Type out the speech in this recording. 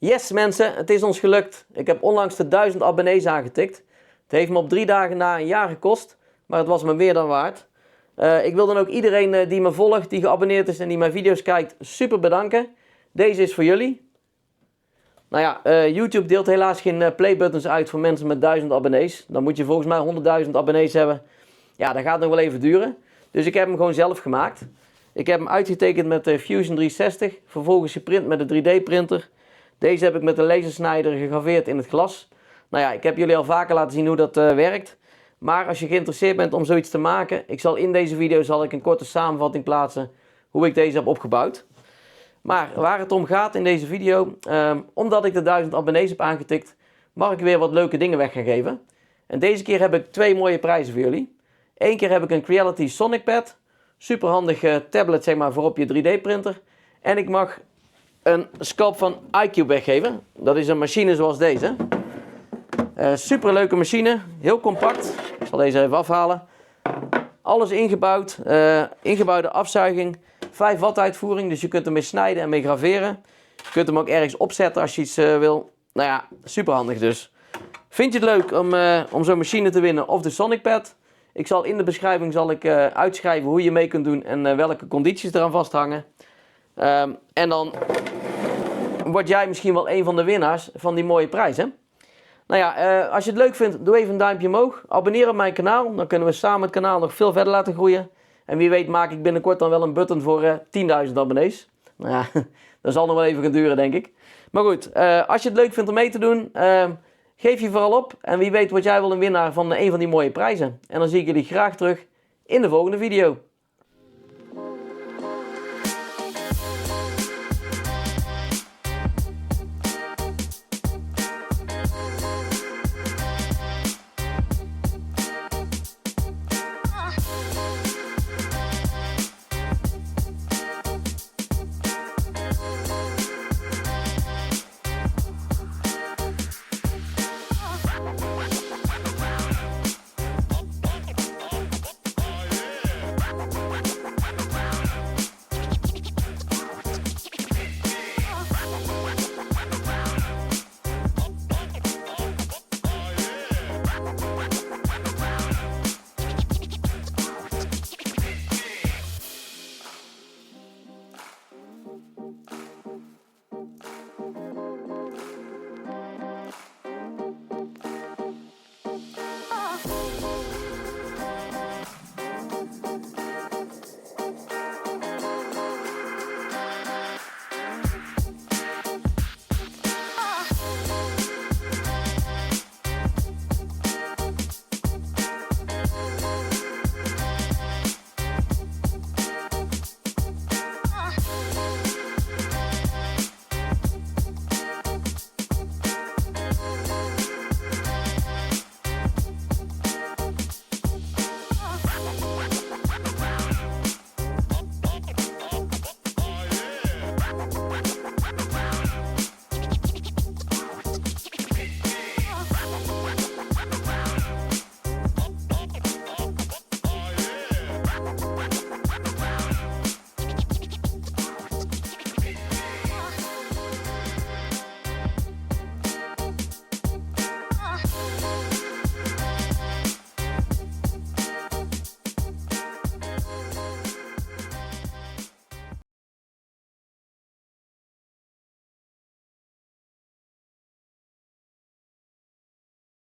Yes mensen, het is ons gelukt. Ik heb onlangs de 1000 abonnees aangetikt. Het heeft me op 3 dagen na een jaar gekost, maar het was me meer dan waard. Ik wil dan ook iedereen die me volgt, die geabonneerd is en die mijn video's kijkt, super bedanken. Deze is voor jullie. Nou ja, YouTube deelt helaas geen playbuttons uit voor mensen met 1000 abonnees. Dan moet je volgens mij 100.000 abonnees hebben. Ja, dat gaat nog wel even duren. Dus ik heb hem gewoon zelf gemaakt. Ik heb hem uitgetekend met de Fusion 360, vervolgens geprint met de 3D printer. Deze heb ik met de lasersnijder gegraveerd in het glas. Nou ja, ik heb jullie al vaker laten zien hoe dat werkt. Maar als je geïnteresseerd bent om zoiets te maken, in deze video zal ik een korte samenvatting plaatsen hoe ik deze heb opgebouwd. Maar waar het om gaat in deze video, omdat ik de 1000 abonnees heb aangetikt, mag ik weer wat leuke dingen weg gaan geven. En deze keer heb ik 2 mooie prijzen voor jullie. Eén keer heb ik een Creality Sonic Pad, super handig tablet zeg maar voor op je 3D printer. En ik mag een Sculpfun iCube weggeven. Dat is een machine zoals deze. Super leuke machine, heel compact. Ik zal deze even afhalen. Alles ingebouwd, ingebouwde afzuiging, 5 watt uitvoering, dus je kunt hem mee snijden en mee graveren. Je kunt hem ook ergens opzetten als je iets wil. Nou ja, super handig dus. Vind je het leuk om zo'n machine te winnen of de Sonic Pad? Ik zal in de beschrijving uitschrijven hoe je mee kunt doen en welke condities eraan vasthangen. En dan word jij misschien wel een van de winnaars van die mooie prijs, hè? Nou ja, als je het leuk vindt, doe even een duimpje omhoog. Abonneer op mijn kanaal, dan kunnen we samen het kanaal nog veel verder laten groeien. En wie weet maak ik binnenkort dan wel een button voor 10.000 abonnees. Nou ja, dat zal nog wel even gaan duren denk ik. Maar goed, als je het leuk vindt om mee te doen, geef je vooral op. En wie weet word jij wel een winnaar van een van die mooie prijzen. En dan zie ik jullie graag terug in de volgende video.